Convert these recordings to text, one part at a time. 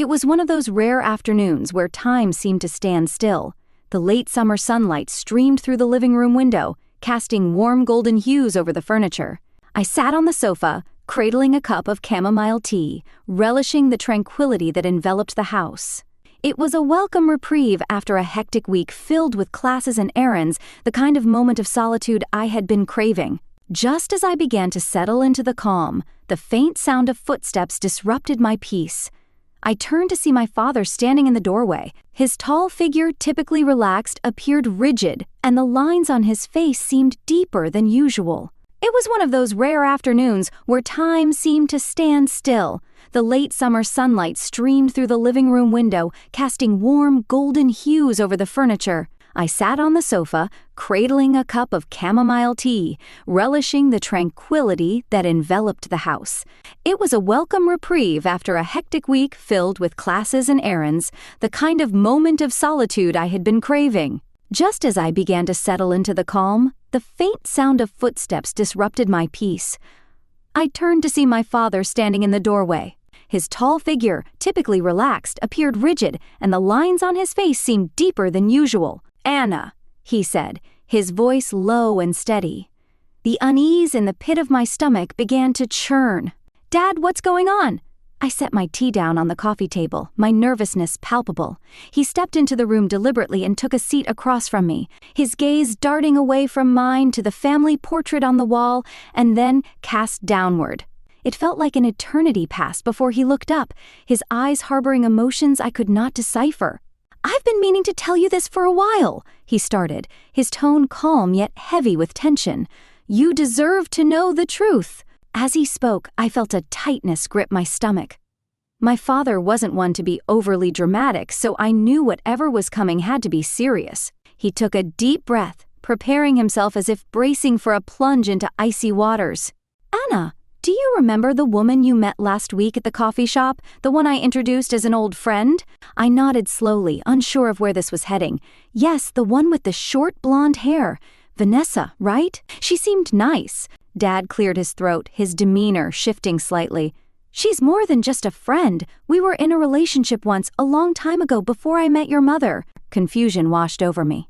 It was one of those rare afternoons where time seemed to stand still. The late summer sunlight streamed through the living room window, casting warm golden hues over the furniture. I sat on the sofa, cradling a cup of chamomile tea, relishing the tranquility that enveloped the house. It was a welcome reprieve after a hectic week filled with classes and errands, the kind of moment of solitude I had been craving. Just as I began to settle into the calm, the faint sound of footsteps disrupted my peace. I turned to see my father standing in the doorway. His tall figure, typically relaxed, appeared rigid, and the lines on his face seemed deeper than usual. It was one of those rare afternoons where time seemed to stand still. The late summer sunlight streamed through the living room window, casting warm, golden hues over the furniture. I sat on the sofa, cradling a cup of chamomile tea, relishing the tranquility that enveloped the house. It was a welcome reprieve after a hectic week filled with classes and errands, the kind of moment of solitude I had been craving. Just as I began to settle into the calm, the faint sound of footsteps disrupted my peace. I turned to see my father standing in the doorway. His tall figure, typically relaxed, appeared rigid, and the lines on his face seemed deeper than usual. "Anna," he said, his voice low and steady. The unease in the pit of my stomach began to churn. "Dad, what's going on?" I set my tea down on the coffee table, my nervousness palpable. He stepped into the room deliberately and took a seat across from me, his gaze darting away from mine to the family portrait on the wall and then cast downward. It felt like an eternity passed before he looked up, his eyes harboring emotions I could not decipher. "I've been meaning to tell you this for a while," he started, his tone calm yet heavy with tension. "You deserve to know the truth." As he spoke, I felt a tightness grip my stomach. My father wasn't one to be overly dramatic, so I knew whatever was coming had to be serious. He took a deep breath, preparing himself as if bracing for a plunge into icy waters. "Anna, do you remember the woman you met last week at the coffee shop, the one I introduced as an old friend?" I nodded slowly, unsure of where this was heading. "Yes, the one with the short blonde hair. Vanessa, right? She seemed nice." Dad cleared his throat, his demeanor shifting slightly. "She's more than just a friend. We were in a relationship once, a long time ago, before I met your mother." Confusion washed over me.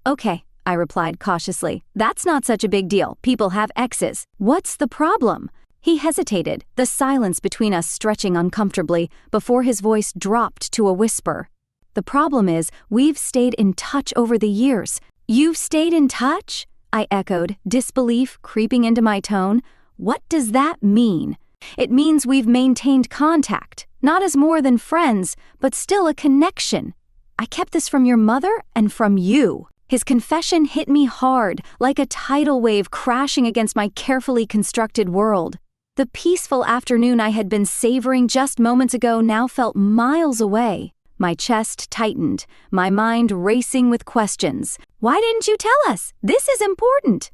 "Okay," I replied cautiously. "That's not such a big deal. People have exes. What's the problem?" He hesitated, the silence between us stretching uncomfortably, before his voice dropped to a whisper. "The problem is, we've stayed in touch over the years." "You've stayed in touch?" I echoed, disbelief creeping into my tone. "What does that mean?" "It means we've maintained contact, not as more than friends, but still a connection. I kept this from your mother and from you." His confession hit me hard, like a tidal wave crashing against my carefully constructed world. The peaceful afternoon I had been savoring just moments ago now felt miles away. My chest tightened, my mind racing with questions. "Why didn't you tell us? This is important."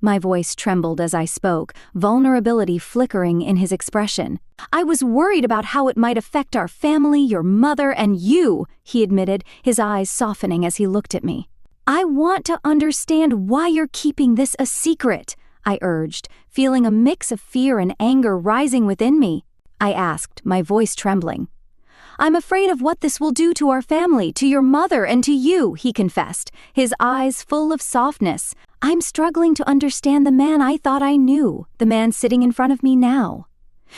My voice trembled as I spoke, vulnerability flickering in his expression. "I was worried about how it might affect our family, your mother, and you," he admitted, his eyes softening as he looked at me. "I want to understand why you're keeping this a secret," I urged, feeling a mix of fear and anger rising within me. I asked, my voice trembling. "I'm afraid of what this will do to our family, to your mother, and to you," he confessed, his eyes full of softness. "I'm struggling to understand the man I thought I knew, the man sitting in front of me now."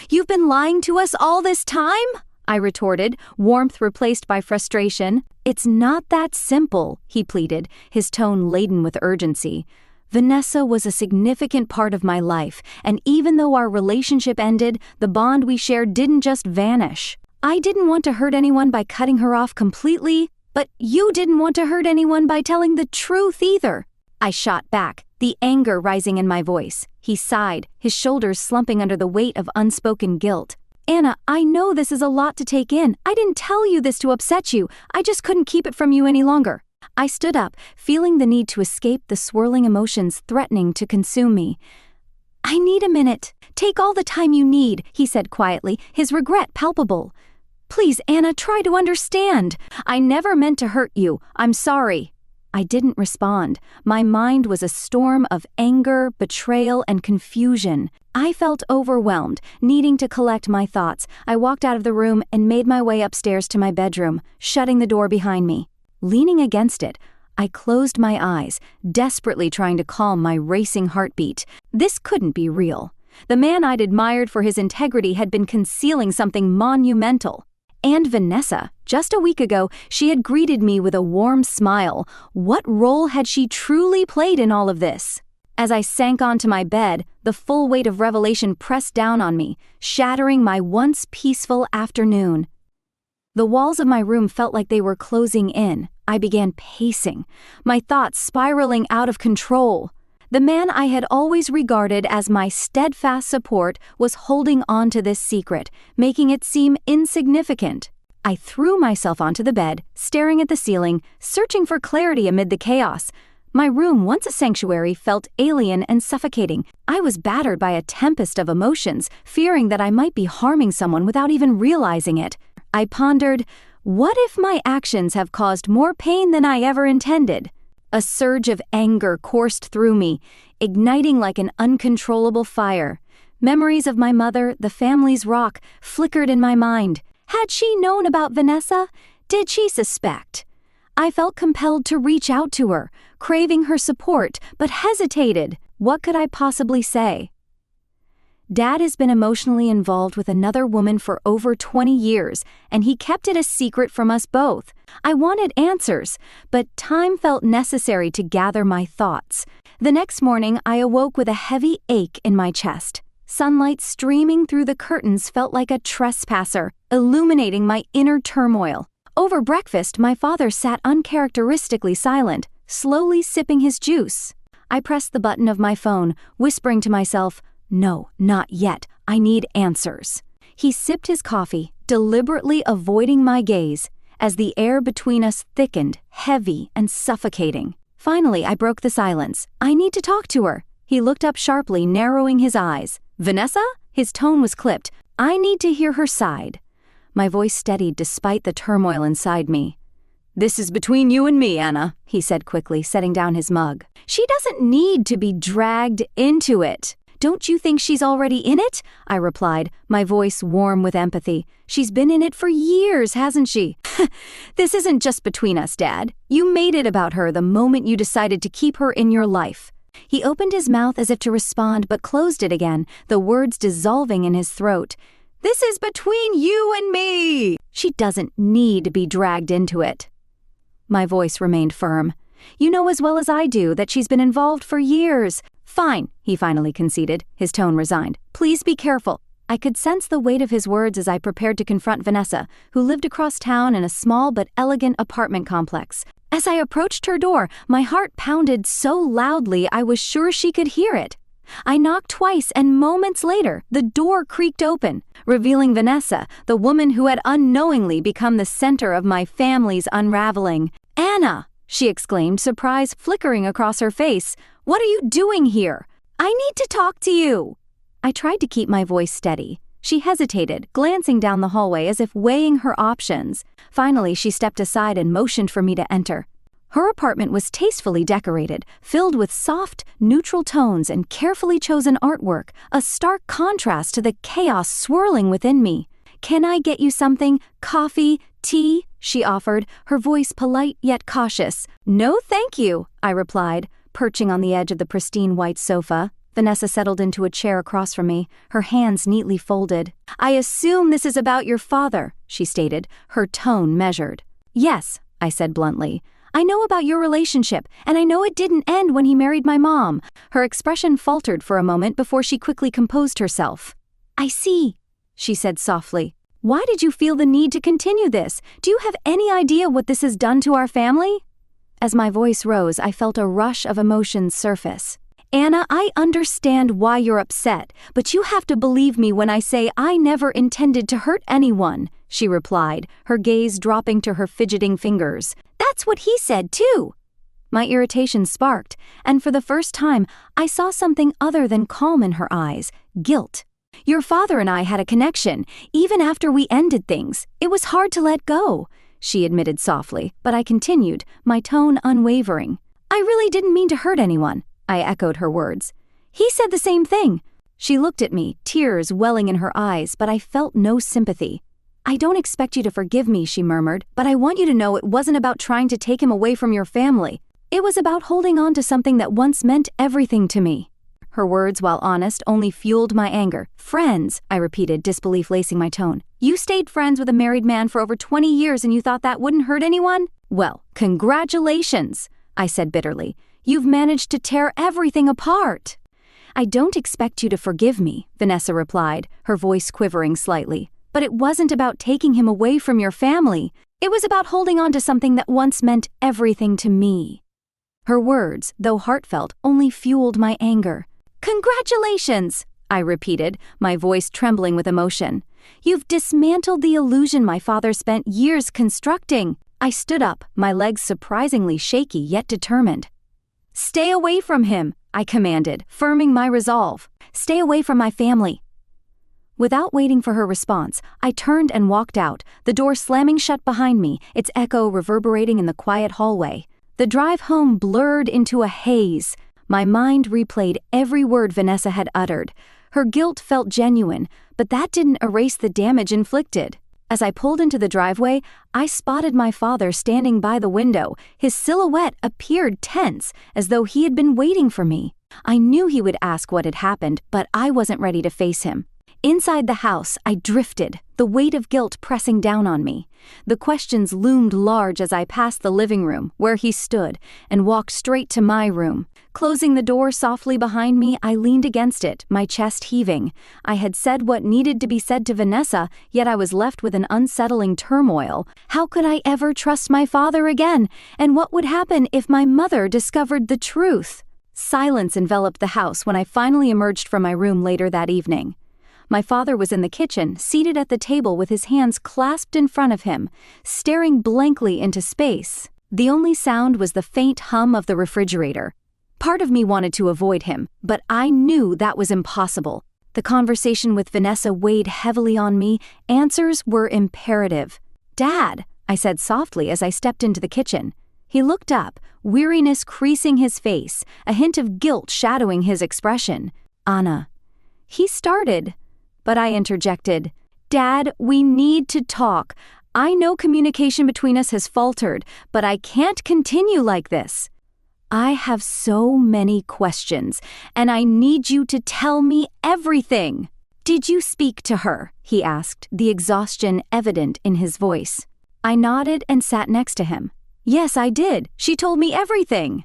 "You've been lying to us all this time?" I retorted, warmth replaced by frustration. "It's not that simple," he pleaded, his tone laden with urgency. "Vanessa was a significant part of my life, and even though our relationship ended, the bond we shared didn't just vanish. I didn't want to hurt anyone by cutting her off completely, but you didn't want to hurt anyone by telling the truth either." I shot back, the anger rising in my voice. He sighed, his shoulders slumping under the weight of unspoken guilt. "Anna, I know this is a lot to take in. I didn't tell you this to upset you. I just couldn't keep it from you any longer." I stood up, feeling the need to escape the swirling emotions threatening to consume me. "I need a minute. Take all the time you need," he said quietly, his regret palpable. "Please, Anna, try to understand. I never meant to hurt you. I'm sorry." I didn't respond. My mind was a storm of anger, betrayal, and confusion. I felt overwhelmed, needing to collect my thoughts. I walked out of the room and made my way upstairs to my bedroom, shutting the door behind me. Leaning against it, I closed my eyes, desperately trying to calm my racing heartbeat. This couldn't be real. The man I'd admired for his integrity had been concealing something monumental. And Vanessa, just a week ago, she had greeted me with a warm smile. What role had she truly played in all of this? As I sank onto my bed, the full weight of revelation pressed down on me, shattering my once peaceful afternoon. The walls of my room felt like they were closing in. I began pacing, my thoughts spiraling out of control. The man I had always regarded as my steadfast support was holding on to this secret, making it seem insignificant. I threw myself onto the bed, staring at the ceiling, searching for clarity amid the chaos. My room, once a sanctuary, felt alien and suffocating. I was battered by a tempest of emotions, fearing that I might be harming someone without even realizing it. I pondered, what if my actions have caused more pain than I ever intended? A surge of anger coursed through me, igniting like an uncontrollable fire. Memories of my mother, the family's rock, flickered in my mind. Had she known about Vanessa? Did she suspect? I felt compelled to reach out to her, craving her support, but hesitated. What could I possibly say? Dad has been emotionally involved with another woman for over 20 years, and he kept it a secret from us both. I wanted answers, but time felt necessary to gather my thoughts. The next morning, I awoke with a heavy ache in my chest. Sunlight streaming through the curtains felt like a trespasser, illuminating my inner turmoil. Over breakfast, my father sat uncharacteristically silent, slowly sipping his juice. I pressed the button of my phone, whispering to myself, "No, not yet. I need answers." He sipped his coffee, deliberately avoiding my gaze, as the air between us thickened, heavy and suffocating. Finally, I broke the silence. "I need to talk to her." He looked up sharply, narrowing his eyes. "Vanessa?" His tone was clipped. "I need to hear her side." My voice steadied despite the turmoil inside me. "This is between you and me, Anna," he said quickly, setting down his mug. "She doesn't need to be dragged into it." "Don't you think she's already in it?" I replied, my voice warm with empathy. "She's been in it for years, hasn't she?" "This isn't just between us, Dad. You made it about her the moment you decided to keep her in your life." He opened his mouth as if to respond, but closed it again, the words dissolving in his throat. "This is between you and me. She doesn't need to be dragged into it." My voice remained firm. "You know as well as I do that she's been involved for years." "Fine," he finally conceded, his tone resigned. "Please be careful." I could sense the weight of his words as I prepared to confront Vanessa, who lived across town in a small but elegant apartment complex. As I approached her door, my heart pounded so loudly I was sure she could hear it. I knocked twice, and moments later, the door creaked open, revealing Vanessa, the woman who had unknowingly become the center of my family's unraveling. "Anna!" she exclaimed, surprise flickering across her face. "What are you doing here? I need to talk to you." I tried to keep my voice steady. She hesitated, glancing down the hallway as if weighing her options. Finally, she stepped aside and motioned for me to enter. Her apartment was tastefully decorated, filled with soft, neutral tones and carefully chosen artwork, a stark contrast to the chaos swirling within me. "Can I get you something? Coffee? Tea?" she offered, her voice polite yet cautious. "No, thank you," I replied, perching on the edge of the pristine white sofa. Vanessa settled into a chair across from me, her hands neatly folded. "I assume this is about your father," she stated, her tone measured. "Yes," I said bluntly. "I know about your relationship, and I know it didn't end when he married my mom." Her expression faltered for a moment before she quickly composed herself. "I see," she said softly. "Why did you feel the need to continue this? Do you have any idea what this has done to our family?" As my voice rose, I felt a rush of emotions surface. "Anna, I understand why you're upset, but you have to believe me when I say I never intended to hurt anyone," she replied, her gaze dropping to her fidgeting fingers. "That's what he said, too." My irritation sparked, and for the first time, I saw something other than calm in her eyes, guilt. "Your father and I had a connection, even after we ended things. It was hard to let go." she admitted softly, but I continued, my tone unwavering. I really didn't mean to hurt anyone, I echoed her words. He said the same thing. She looked at me, tears welling in her eyes, but I felt no sympathy. I don't expect you to forgive me, she murmured, but I want you to know it wasn't about trying to take him away from your family. It was about holding on to something that once meant everything to me. Her words, while honest, only fueled my anger. Friends, I repeated, disbelief lacing my tone. You stayed friends with a married man for over 20 years and you thought that wouldn't hurt anyone? Well, congratulations, I said bitterly. You've managed to tear everything apart. I don't expect you to forgive me, Vanessa replied, her voice quivering slightly. But it wasn't about taking him away from your family. It was about holding on to something that once meant everything to me. Her words, though heartfelt, only fueled my anger. Congratulations, I repeated, my voice trembling with emotion. You've dismantled the illusion my father spent years constructing. I stood up, my legs surprisingly shaky yet determined. Stay away from him, I commanded, firming my resolve. Stay away from my family. Without waiting for her response, I turned and walked out, the door slamming shut behind me, its echo reverberating in the quiet hallway. The drive home blurred into a haze. My mind replayed every word Vanessa had uttered. Her guilt felt genuine, but that didn't erase the damage inflicted. As I pulled into the driveway, I spotted my father standing by the window. His silhouette appeared tense, as though he had been waiting for me. I knew he would ask what had happened, but I wasn't ready to face him. Inside the house, I drifted, the weight of guilt pressing down on me. The questions loomed large as I passed the living room, where he stood, and walked straight to my room. Closing the door softly behind me, I leaned against it, my chest heaving. I had said what needed to be said to Vanessa, yet I was left with an unsettling turmoil. How could I ever trust my father again? And what would happen if my mother discovered the truth? Silence enveloped the house when I finally emerged from my room later that evening. My father was in the kitchen, seated at the table with his hands clasped in front of him, staring blankly into space. The only sound was the faint hum of the refrigerator. Part of me wanted to avoid him, but I knew that was impossible. The conversation with Vanessa weighed heavily on me. Answers were imperative. "Dad," I said softly as I stepped into the kitchen. He looked up, weariness creasing his face, a hint of guilt shadowing his expression. "Anna." He started, but I interjected. "Dad, we need to talk. I know communication between us has faltered, but I can't continue like this. I have so many questions, and I need you to tell me everything." "Did you speak to her?" he asked, the exhaustion evident in his voice. I nodded and sat next to him. "Yes, I did. She told me everything."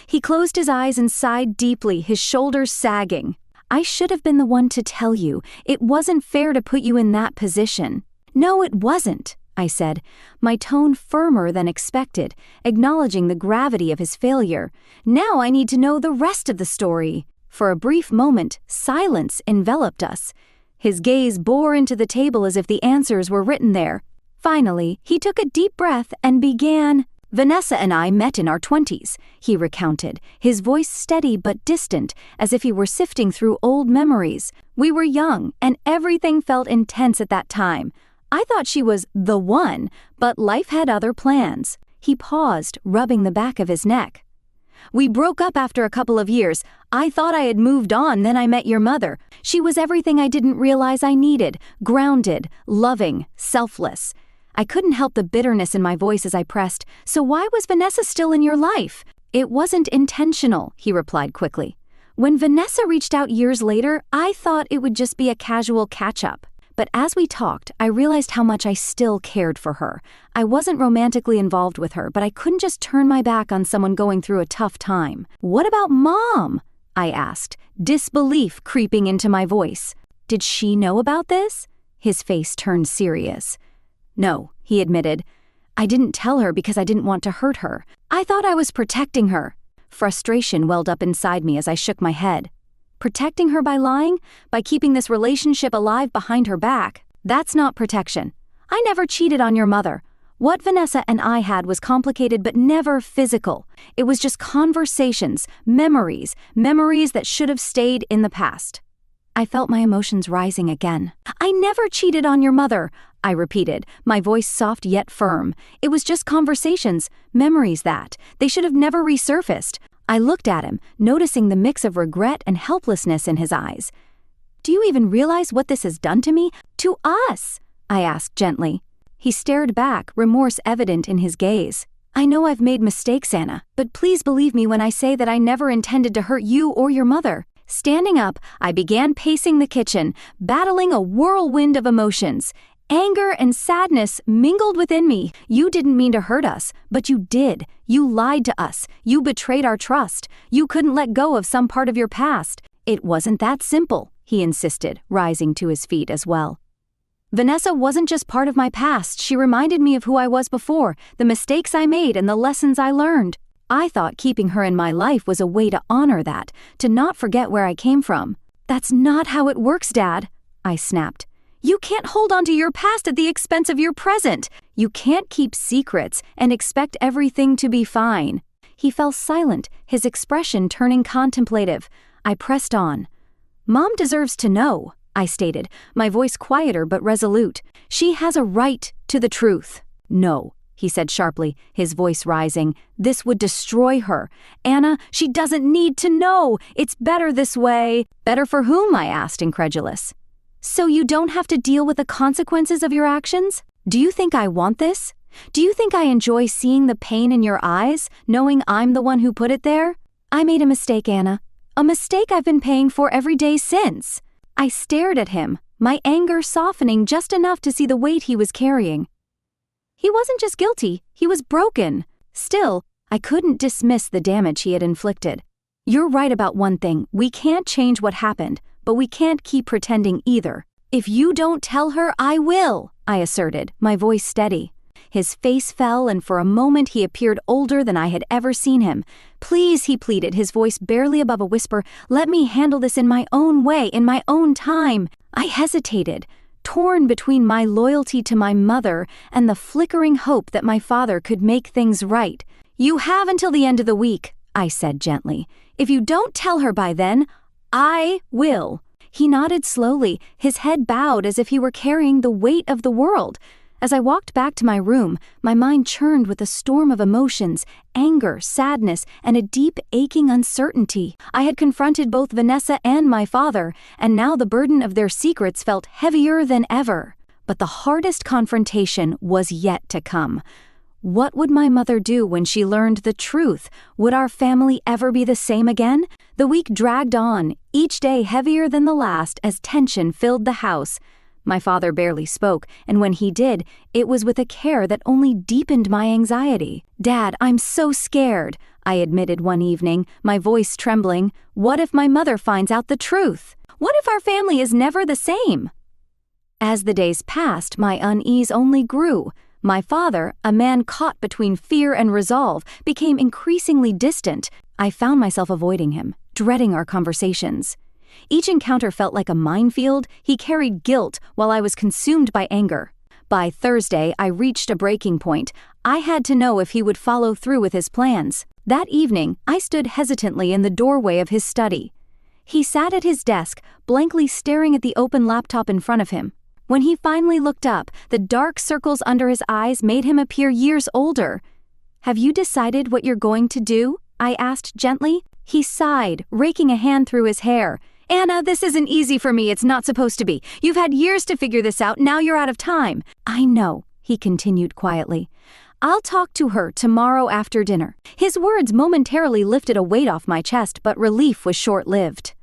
He closed his eyes and sighed deeply, his shoulders sagging. "I should have been the one to tell you. It wasn't fair to put you in that position." "No, it wasn't," I said, my tone firmer than expected, acknowledging the gravity of his failure. "Now I need to know the rest of the story." For a brief moment, silence enveloped us. His gaze bore into the table as if the answers were written there. Finally, he took a deep breath and began. "Vanessa and I met in our 20s, he recounted, his voice steady but distant, as if he were sifting through old memories. "We were young, and everything felt intense at that time. I thought she was the one, but life had other plans." He paused, rubbing the back of his neck. "We broke up after a couple of years. I thought I had moved on, then I met your mother. She was everything I didn't realize I needed, grounded, loving, selfless." I couldn't help the bitterness in my voice as I pressed, "So why was Vanessa still in your life?" "It wasn't intentional," he replied quickly. "When Vanessa reached out years later, I thought it would just be a casual catch-up. But as we talked, I realized how much I still cared for her. I wasn't romantically involved with her, but I couldn't just turn my back on someone going through a tough time." "What about Mom?" I asked, disbelief creeping into my voice. "Did she know about this?" His face turned serious. "No," he admitted. "I didn't tell her because I didn't want to hurt her. I thought I was protecting her." Frustration welled up inside me as I shook my head. Protecting her by lying? By keeping this relationship alive behind her back? That's not protection. I never cheated on your mother. What Vanessa and I had was complicated but never physical. It was just conversations, memories that should have stayed in the past. I felt my emotions rising again. I never cheated on your mother, I repeated, my voice soft yet firm. It was just conversations, memories that. They should have never resurfaced. I looked at him, noticing the mix of regret and helplessness in his eyes. Do you even realize what this has done to me? To us? I asked gently. He stared back, remorse evident in his gaze. I know I've made mistakes, Anna, but please believe me when I say that I never intended to hurt you or your mother. Standing up, I began pacing the kitchen, battling a whirlwind of emotions. Anger and sadness mingled within me. You didn't mean to hurt us, but you did. You lied to us. You betrayed our trust. You couldn't let go of some part of your past. It wasn't that simple, he insisted, rising to his feet as well. Vanessa wasn't just part of my past. She reminded me of who I was before, the mistakes I made and the lessons I learned. I thought keeping her in my life was a way to honor that, to not forget where I came from. That's not how it works, Dad, I snapped. You can't hold on to your past at the expense of your present. You can't keep secrets and expect everything to be fine. He fell silent, his expression turning contemplative. I pressed on. Mom deserves to know, I stated, my voice quieter but resolute. She has a right to the truth. No, he said sharply, his voice rising. This would destroy her. Anna, she doesn't need to know. It's better this way. Better for whom? I asked, incredulous. So you don't have to deal with the consequences of your actions? Do you think I want this? Do you think I enjoy seeing the pain in your eyes, knowing I'm the one who put it there? I made a mistake, Anna. A mistake I've been paying for every day since. I stared at him, my anger softening just enough to see the weight he was carrying. He wasn't just guilty, he was broken. Still, I couldn't dismiss the damage he had inflicted. You're right about one thing, we can't change what happened, but we can't keep pretending either. If you don't tell her, I will, I asserted, my voice steady. His face fell, and for a moment he appeared older than I had ever seen him. Please, he pleaded, his voice barely above a whisper, let me handle this in my own way, in my own time. I hesitated, torn between my loyalty to my mother and the flickering hope that my father could make things right. You have until the end of the week, I said gently. If you don't tell her by then, I will. He nodded slowly, his head bowed as if he were carrying the weight of the world. As I walked back to my room, my mind churned with a storm of emotions, anger, sadness, and a deep, aching uncertainty. I had confronted both Vanessa and my father, and now the burden of their secrets felt heavier than ever. But the hardest confrontation was yet to come. What would my mother do when she learned the truth? Would our family ever be the same again? The week dragged on, each day heavier than the last as tension filled the house. My father barely spoke, and when he did, it was with a care that only deepened my anxiety. Dad, I'm so scared, I admitted one evening, my voice trembling. What if my mother finds out the truth? What if our family is never the same? As the days passed, my unease only grew. My father, a man caught between fear and resolve, became increasingly distant. I found myself avoiding him, dreading our conversations. Each encounter felt like a minefield. He carried guilt while I was consumed by anger. By Thursday, I reached a breaking point. I had to know if he would follow through with his plans. That evening, I stood hesitantly in the doorway of his study. He sat at his desk, blankly staring at the open laptop in front of him. When he finally looked up, the dark circles under his eyes made him appear years older. Have you decided what you're going to do? I asked gently. He sighed, raking a hand through his hair. Anna, this isn't easy for me. It's not supposed to be. You've had years to figure this out. Now you're out of time. I know, he continued quietly. I'll talk to her tomorrow after dinner. His words momentarily lifted a weight off my chest, but relief was short-lived.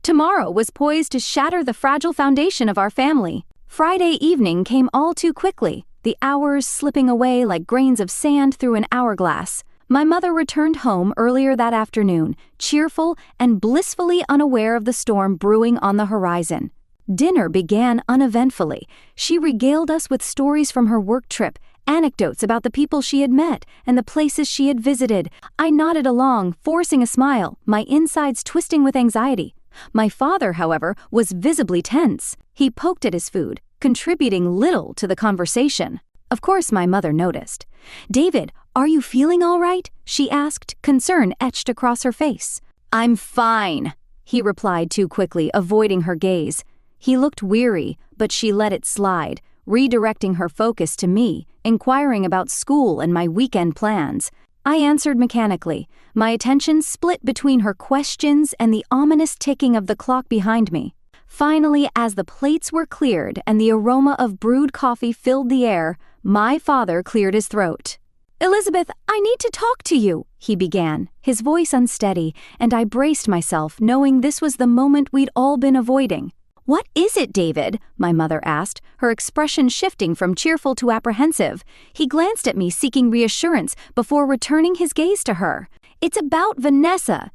Tomorrow was poised to shatter the fragile foundation of our family. Friday evening came all too quickly, the hours slipping away like grains of sand through an hourglass. My mother returned home earlier that afternoon, cheerful and blissfully unaware of the storm brewing on the horizon. Dinner began uneventfully. She regaled us with stories from her work trip, anecdotes about the people she had met and the places she had visited. I nodded along, forcing a smile, my insides twisting with anxiety. My father, however, was visibly tense. He poked at his food, contributing little to the conversation. Of course, my mother noticed. David, are you feeling all right? She asked, concern etched across her face. I'm fine, he replied too quickly, avoiding her gaze. He looked weary, but she let it slide, redirecting her focus to me, inquiring about school and my weekend plans. I answered mechanically, my attention split between her questions and the ominous ticking of the clock behind me. Finally, as the plates were cleared and the aroma of brewed coffee filled the air, my father cleared his throat. "Elizabeth, I need to talk to you," he began, his voice unsteady, and I braced myself, knowing this was the moment we'd all been avoiding. "What is it, David?" my mother asked, her expression shifting from cheerful to apprehensive. He glanced at me, seeking reassurance, before returning his gaze to her. "It's about Vanessa."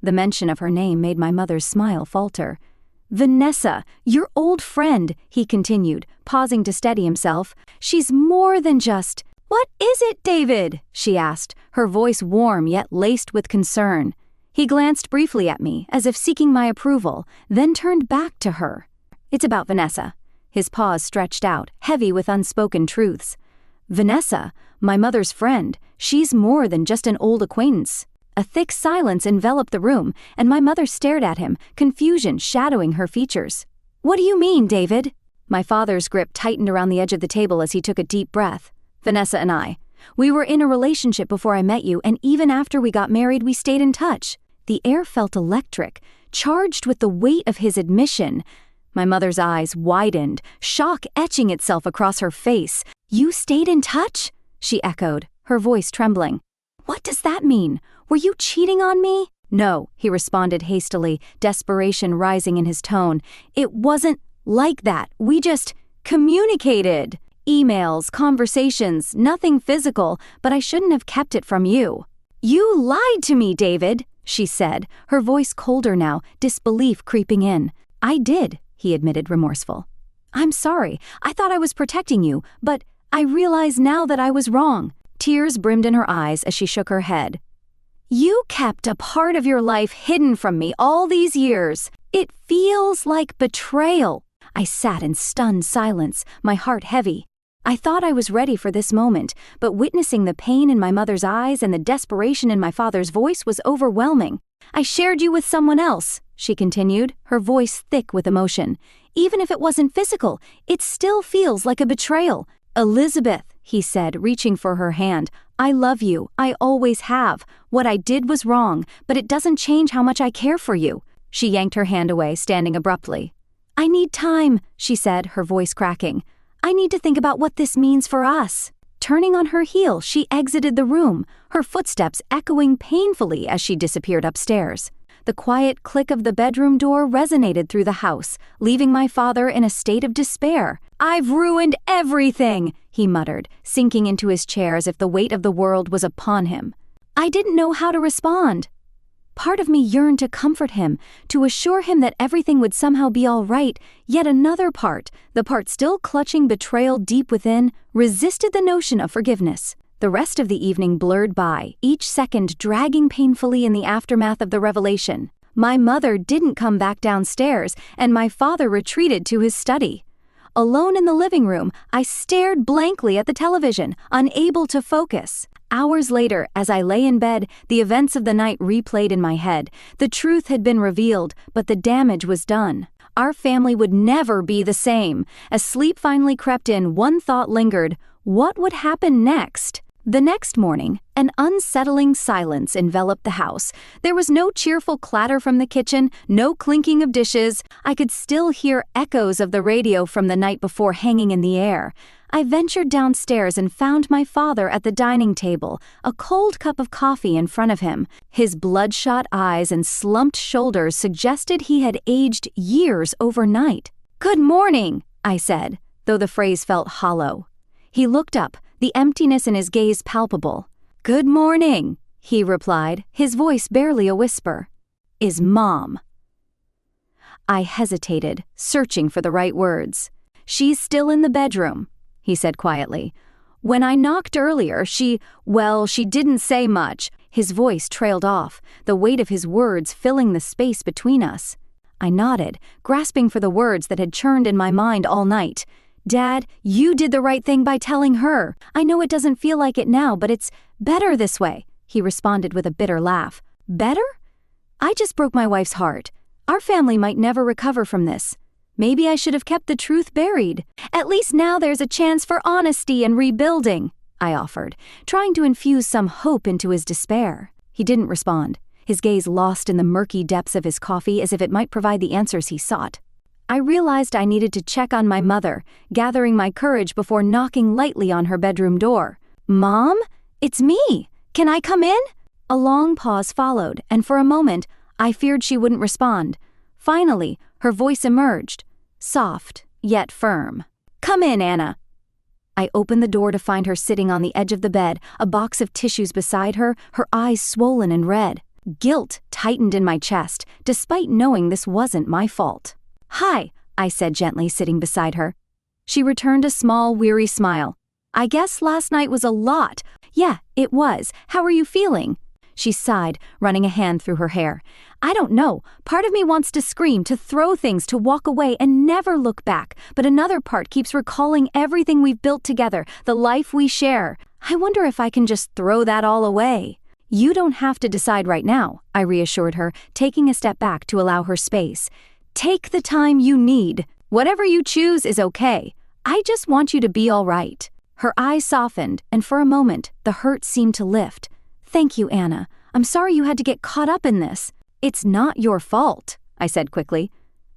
The mention of her name made my mother's smile falter. "Vanessa, your old friend," he continued, pausing to steady himself. "She's more than just—" "What is it, David?" she asked, her voice warm yet laced with concern. He glanced briefly at me, as if seeking my approval, then turned back to her. "It's about Vanessa." His paws stretched out, heavy with unspoken truths. "Vanessa, my mother's friend, she's more than just an old acquaintance." A thick silence enveloped the room, and my mother stared at him, confusion shadowing her features. "What do you mean, David?" My father's grip tightened around the edge of the table as he took a deep breath. "Vanessa and I. We were in a relationship before I met you, and even after we got married, we stayed in touch." The air felt electric, charged with the weight of his admission. My mother's eyes widened, shock etching itself across her face. "You stayed in touch?" she echoed, her voice trembling. "What does that mean? Were you cheating on me?" "No," he responded hastily, desperation rising in his tone. "It wasn't like that. We just communicated. Emails, conversations, nothing physical, but I shouldn't have kept it from you." "You lied to me, David," she said, her voice colder now, disbelief creeping in. "I did," he admitted, remorseful. "I'm sorry. I thought I was protecting you, but I realize now that I was wrong." Tears brimmed in her eyes as she shook her head. "You kept a part of your life hidden from me all these years. It feels like betrayal." I sat in stunned silence, my heart heavy. I thought I was ready for this moment, but witnessing the pain in my mother's eyes and the desperation in my father's voice was overwhelming. "I shared you with someone else," she continued, her voice thick with emotion. "Even if it wasn't physical, it still feels like a betrayal." "Elizabeth," he said, reaching for her hand, "I love you. I always have. What I did was wrong, but it doesn't change how much I care for you." She yanked her hand away, standing abruptly. "I need time," she said, her voice cracking. "I need to think about what this means for us." Turning on her heel, she exited the room, her footsteps echoing painfully as she disappeared upstairs. The quiet click of the bedroom door resonated through the house, leaving my father in a state of despair. "I've ruined everything," he muttered, sinking into his chair as if the weight of the world was upon him. I didn't know how to respond. Part of me yearned to comfort him, to assure him that everything would somehow be all right, yet another part, the part still clutching betrayal deep within, resisted the notion of forgiveness. The rest of the evening blurred by, each second dragging painfully in the aftermath of the revelation. My mother didn't come back downstairs, and my father retreated to his study. Alone in the living room, I stared blankly at the television, unable to focus. Hours later, as I lay in bed, the events of the night replayed in my head. The truth had been revealed, but the damage was done. Our family would never be the same. As sleep finally crept in, one thought lingered: what would happen next? The next morning, an unsettling silence enveloped the house. There was no cheerful clatter from the kitchen, no clinking of dishes. I could still hear echoes of the radio from the night before hanging in the air. I ventured downstairs and found my father at the dining table, a cold cup of coffee in front of him. His bloodshot eyes and slumped shoulders suggested he had aged years overnight. "Good morning," I said, though the phrase felt hollow. He looked up, the emptiness in his gaze palpable. "Good morning," he replied, his voice barely a whisper. "Is Mom?" I hesitated, searching for the right words. "She's still in the bedroom," he said quietly. "When I knocked earlier, she didn't say much." His voice trailed off, the weight of his words filling the space between us. I nodded, grasping for the words that had churned in my mind all night. "Dad, you did the right thing by telling her. I know it doesn't feel like it now, but it's better this way," he responded with a bitter laugh. "Better? I just broke my wife's heart. Our family might never recover from this. Maybe I should have kept the truth buried. At least now there's a chance for honesty and rebuilding, I offered, trying to infuse some hope into his despair. He didn't respond, his gaze lost in the murky depths of his coffee as if it might provide the answers he sought. I realized I needed to check on my mother, gathering my courage before knocking lightly on her bedroom door. "Mom? It's me! Can I come in?" A long pause followed, and for a moment, I feared she wouldn't respond. Finally, her voice emerged, soft, yet firm. "Come in, Anna." I opened the door to find her sitting on the edge of the bed, a box of tissues beside her, her eyes swollen and red. Guilt tightened in my chest, despite knowing this wasn't my fault. "Hi," I said gently, sitting beside her. She returned a small, weary smile. "I guess last night was a lot." "Yeah, it was. How are you feeling?" She sighed, running a hand through her hair. "I don't know. Part of me wants to scream, to throw things, to walk away and never look back, but another part keeps recalling everything we've built together, the life we share. I wonder if I can just throw that all away." "You don't have to decide right now," I reassured her, taking a step back to allow her space. "Take the time you need. Whatever you choose is okay. I just want you to be all right." Her eyes softened, and for a moment, the hurt seemed to lift. "Thank you, Anna. I'm sorry you had to get caught up in this." "It's not your fault," I said quickly.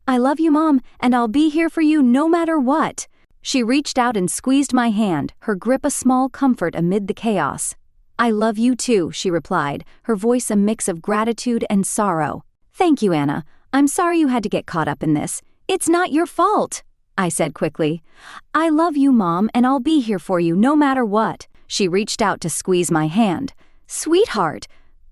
"I love you, Mom, and I'll be here for you no matter what." She reached out and squeezed my hand, her grip a small comfort amid the chaos. "I love you too," she replied, her voice a mix of gratitude and sorrow. "Thank you, Anna. I'm sorry you had to get caught up in this. It's not your fault," I said quickly. "I love you, Mom, and I'll be here for you no matter what." She reached out to squeeze my hand. "Sweetheart,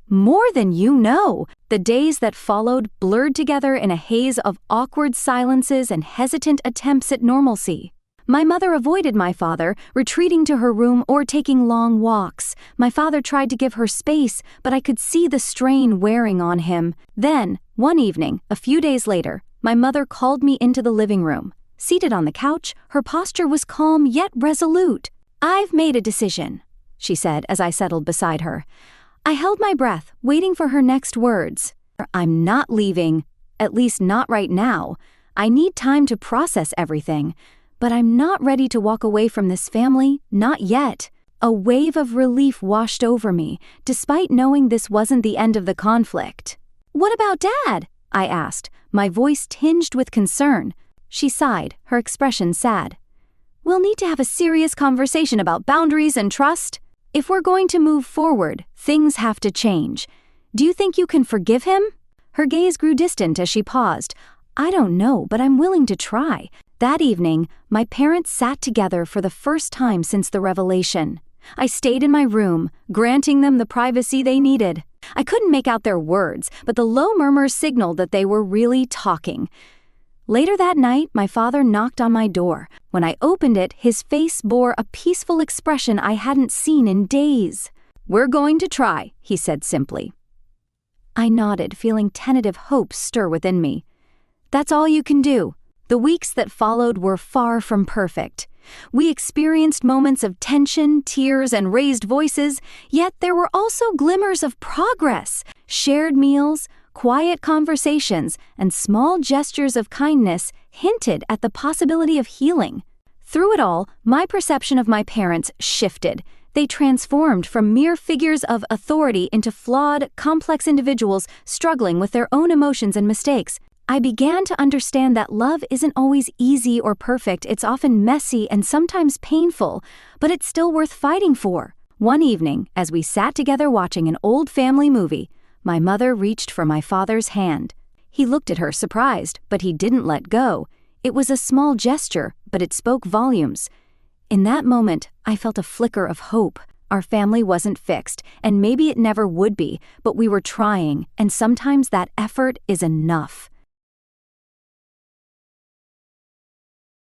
more than you know." The days that followed blurred together in a haze of awkward silences and hesitant attempts at normalcy. My mother avoided my father, retreating to her room or taking long walks. My father tried to give her space, but I could see the strain wearing on him. Then, one evening, a few days later, my mother called me into the living room. Seated on the couch, her posture was calm yet resolute. "I've made a decision," she said as I settled beside her. I held my breath, waiting for her next words. "I'm not leaving, at least not right now. I need time to process everything. But I'm not ready to walk away from this family, not yet." A wave of relief washed over me, despite knowing this wasn't the end of the conflict. "What about Dad?" I asked, my voice tinged with concern. She sighed, her expression sad. "We'll need to have a serious conversation about boundaries and trust. If we're going to move forward, things have to change. Do you think you can forgive him?" Her gaze grew distant as she paused. "I don't know, but I'm willing to try." That evening, my parents sat together for the first time since the revelation. I stayed in my room, granting them the privacy they needed. I couldn't make out their words, but the low murmurs signaled that they were really talking. Later that night, my father knocked on my door. When I opened it, his face bore a peaceful expression I hadn't seen in days. "We're going to try," he said simply. I nodded, feeling tentative hope stir within me. "That's all you can do." The weeks that followed were far from perfect. We experienced moments of tension, tears, and raised voices, yet there were also glimmers of progress. Shared meals, quiet conversations, and small gestures of kindness hinted at the possibility of healing. Through it all, my perception of my parents shifted. They transformed from mere figures of authority into flawed, complex individuals struggling with their own emotions and mistakes. I began to understand that love isn't always easy or perfect. It's often messy and sometimes painful, but it's still worth fighting for. One evening, as we sat together watching an old family movie, my mother reached for my father's hand. He looked at her surprised, but he didn't let go. It was a small gesture, but it spoke volumes. In that moment, I felt a flicker of hope. Our family wasn't fixed, and maybe it never would be, but we were trying, and sometimes that effort is enough.